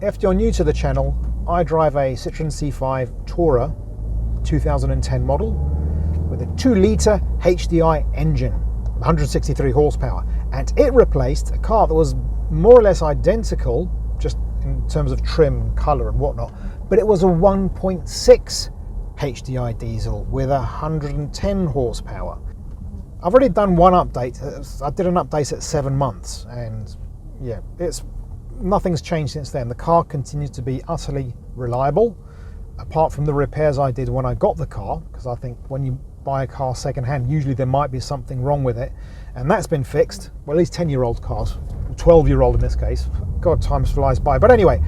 if you're new to the channel, I drive a Citroen C5 Tourer 2010 model with a 2-litre HDI engine, 163 horsepower, and it replaced a car that was more or less identical, just in terms of trim, colour and whatnot, but it was a 1.6 HDI diesel with 110 horsepower. I've already done one update. I did an update at 7 months, and yeah, nothing's changed since then. The car continues to be utterly reliable, apart from the repairs I did when I got the car, because I think when you buy a car second-hand, usually there might be something wrong with it, and that's been fixed. Well, at least 10-year-old cars, 12-year-old in this case. God, time flies by. But anyway,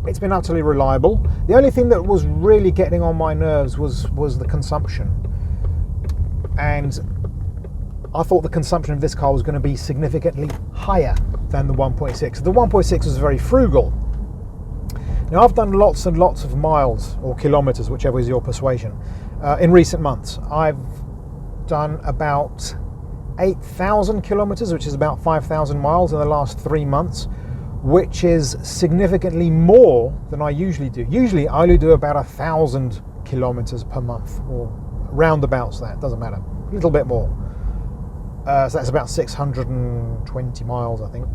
it's been utterly reliable. The only thing that was really getting on my nerves was the consumption, and I thought the consumption of this car was going to be significantly higher than the 1.6. The 1.6 was very frugal. Now, I've done lots and lots of miles or kilometers, whichever is your persuasion, in recent months. I've done about 8,000 kilometers, which is about 5,000 miles in the last 3 months, which is significantly more than I usually do. Usually I only do about 1,000 kilometers per month, or roundabouts that, doesn't matter, a little bit more. So that's about 620 miles, I think.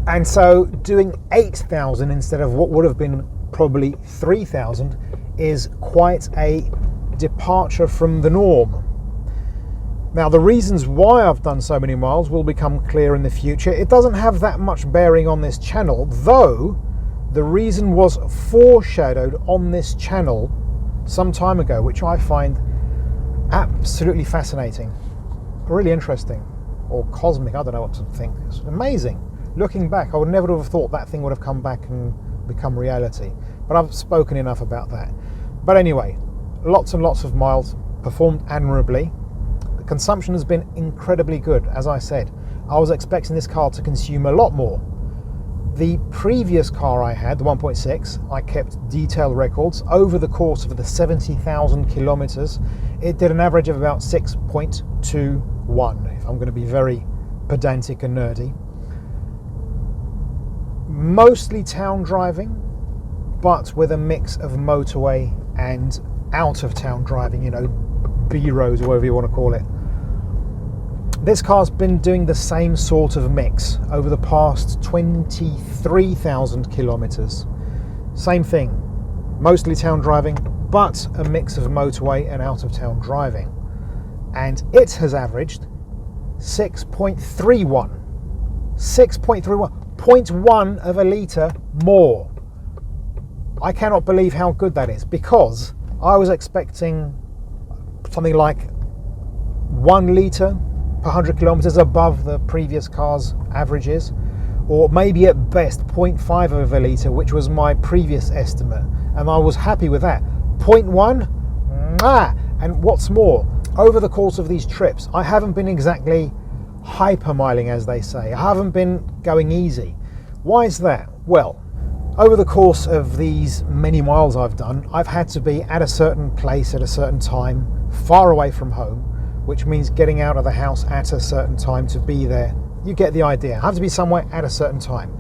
And so doing 8,000 instead of what would have been probably 3,000 is quite a departure from the norm. Now, the reasons why I've done so many miles will become clear in the future. It doesn't have that much bearing on this channel, though the reason was foreshadowed on this channel some time ago, which I find absolutely fascinating, really interesting, or cosmic, I don't know what to think. It's amazing. Looking back, I would never have thought that thing would have come back and become reality, but I've spoken enough about that. But anyway, lots and lots of miles, performed admirably. The consumption has been incredibly good. As I said, I was expecting this car to consume a lot more. The previous car I had, the 1.6, I kept detailed records. Over the course of the 70,000 kilometers, it did an average of about 6.21, if I'm going to be very pedantic and nerdy. Mostly town driving, but with a mix of motorway and out of town driving, you know, B roads, or whatever you want to call it. This car's been doing the same sort of mix over the past 23,000 kilometers. Same thing, mostly town driving, but a mix of motorway and out of town driving. And it has averaged 6.31. 6.31. 0.1 of a litre more. I cannot believe how good that is, because I was expecting something like 1 litre per 100 kilometers above the previous car's averages, or maybe at best 0.5 of a litre, which was my previous estimate, and I was happy with that. 0.1, and what's more, over the course of these trips, I haven't been exactly hypermiling, as they say. I haven't been going easy. Why is that? Well, over the course of these many miles I've done, I've had to be at a certain place at a certain time, far away from home, which means getting out of the house at a certain time to be there. You get the idea. I have to be somewhere at a certain time.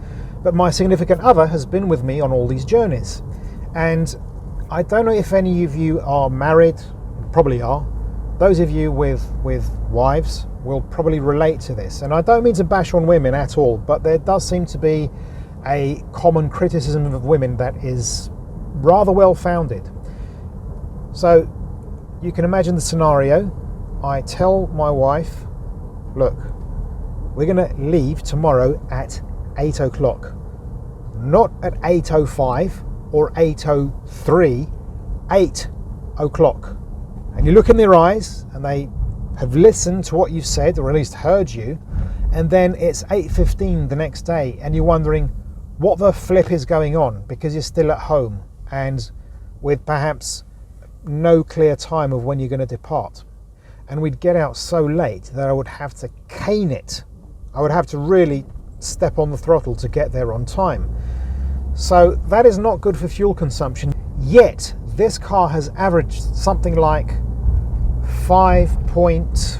But my significant other has been with me on all these journeys. And I don't know if any of you are married, probably are. Those of you with wives will probably relate to this. And I don't mean to bash on women at all, but there does seem to be a common criticism of women that is rather well founded. So you can imagine the scenario. I tell my wife, look, we're going to leave tomorrow at 8 o'clock, not at 8:05 or 8:03, 8 o'clock. And you look in their eyes and they have listened to what you've said, or at least heard you, and then it's 8:15 the next day and you're wondering what the flip is going on, because you're still at home and with perhaps no clear time of when you're going to depart. And we'd get out so late that I would have to cane it. I would have to really step on the throttle to get there on time. So that is not good for fuel consumption. Yet this car has averaged something like 5.8,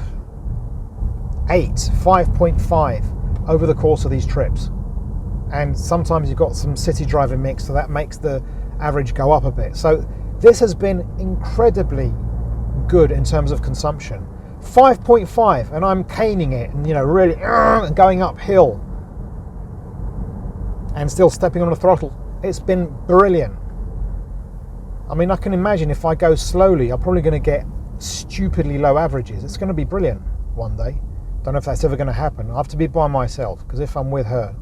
5.5 over the course of these trips. and sometimes you've got some city driving mix, so that makes the average go up a bit. So this has been incredibly good in terms of consumption. 5.5, and I'm caning it and, you know, really going uphill and still stepping on the throttle. It's been brilliant. I mean, I can imagine if I go slowly, I'm probably going to get stupidly low averages. It's going to be brilliant one day. Don't know if that's ever going to happen. I have to be by myself, because if I'm with her,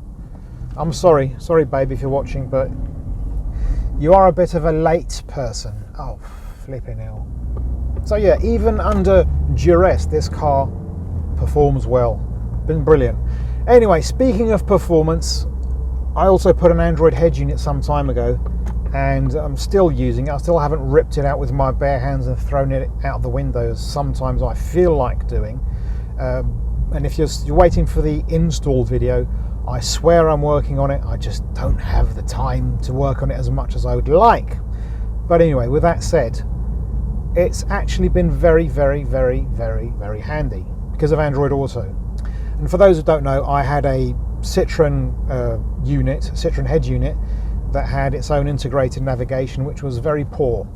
I'm sorry, baby, if you're watching, but you are a bit of a late person. Oh, flipping hell. So yeah, even under duress, this car performs well. Been brilliant. Anyway, speaking of performance, I also put an Android head unit some time ago, and I'm still using it. I still haven't ripped it out with my bare hands and thrown it out the window, as sometimes I feel like doing. And if you're waiting for the install video, I swear I'm working on it. I just don't have the time to work on it as much as I would like. But anyway, with that said, it's actually been very, very, very, very, very handy because of Android Auto. And for those who don't know, I had a Citroen Citroen head unit that had its own integrated navigation, which was very poor,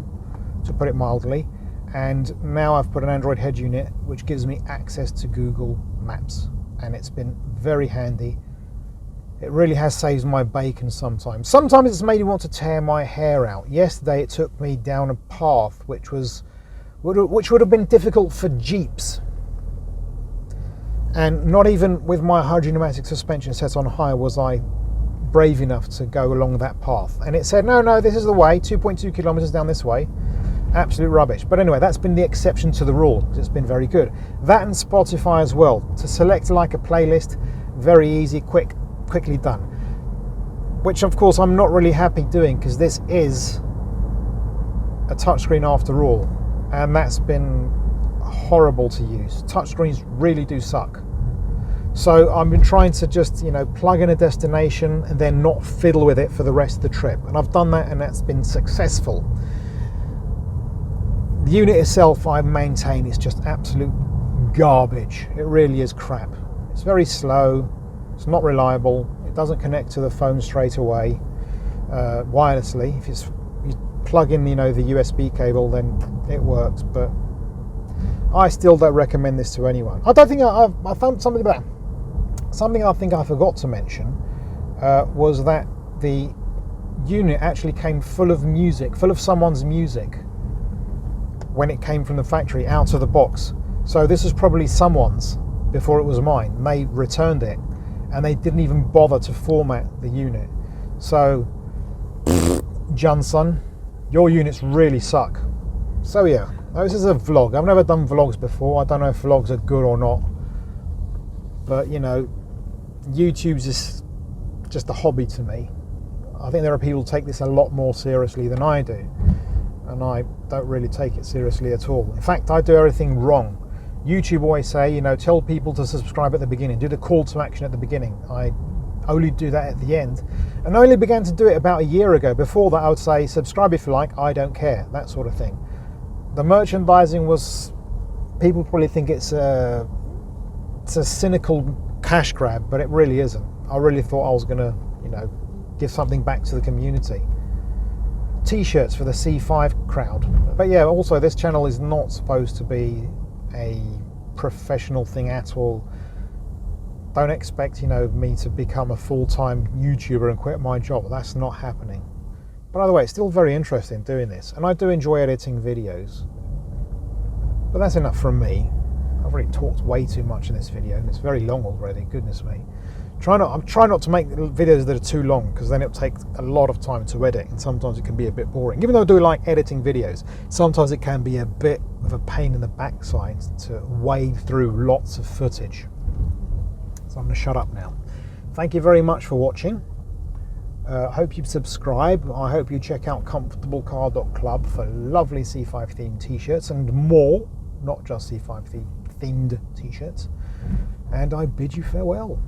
to put it mildly. And now I've put an Android head unit which gives me access to Google Maps, and it's been very handy. It really has saved my bacon sometimes. Sometimes it's made me want to tear my hair out. Yesterday it took me down a path which would have been difficult for Jeeps. And not even with my hydropneumatic suspension set on high was I brave enough to go along that path. And it said, no, this is the way, 2.2 kilometers down this way. Absolute rubbish. But anyway, that's been the exception to the rule, because it's been very good. That and Spotify as well. To select like a playlist, very easy, quickly done. Which of course I'm not really happy doing, because this is a touchscreen after all, and that's been horrible to use. Touchscreens really do suck. So I've been trying to just, you know, plug in a destination and then not fiddle with it for the rest of the trip. And I've done that, and that's been successful. The unit itself, I maintain, is just absolute garbage. It really is crap. It's very slow. It's not reliable. It doesn't connect to the phone straight away wirelessly. If you plug in, you know, the USB cable, then it works. But I still don't recommend this to anyone. I don't think I found something about something I think I forgot to mention was that the unit actually came full of music, full of someone's music when it came from the factory out of the box. So this was probably someone's before it was mine. They returned it, and they didn't even bother to format the unit. So, Johnson, your units really suck. So yeah, this is a vlog. I've never done vlogs before. I don't know if vlogs are good or not. But, you know, YouTube's just a hobby to me. I think there are people who take this a lot more seriously than I do. And I don't really take it seriously at all. In fact, I do everything wrong. YouTube always say, you know, tell people to subscribe at the beginning, do the call to action at the beginning. I only do that at the end. And I only began to do it about a year ago. Before that, I would say, subscribe if you like, I don't care, that sort of thing. The merchandising was, people probably think it's a cynical cash grab, but it really isn't. I really thought I was going to, you know, give something back to the community. T-shirts for the C5 crowd. But yeah, also this channel is not supposed to be a professional thing at all. Don't expect, you know, me to become a full-time YouTuber and quit my job. That's not happening. But by the way, it's still very interesting doing this, and I do enjoy editing videos. But that's enough from me. I've already talked way too much in this video, and it's very long already, goodness me. I'm trying not to make videos that are too long, because then it'll take a lot of time to edit, and sometimes it can be a bit boring. Even though I do like editing videos, sometimes it can be a bit of a pain in the backside to wade through lots of footage. So I'm going to shut up now. Thank you very much for watching. I hope you subscribe. I hope you check out comfortablecar.club for lovely C5 themed t-shirts and more, not just C5 themed t-shirts. And I bid you farewell.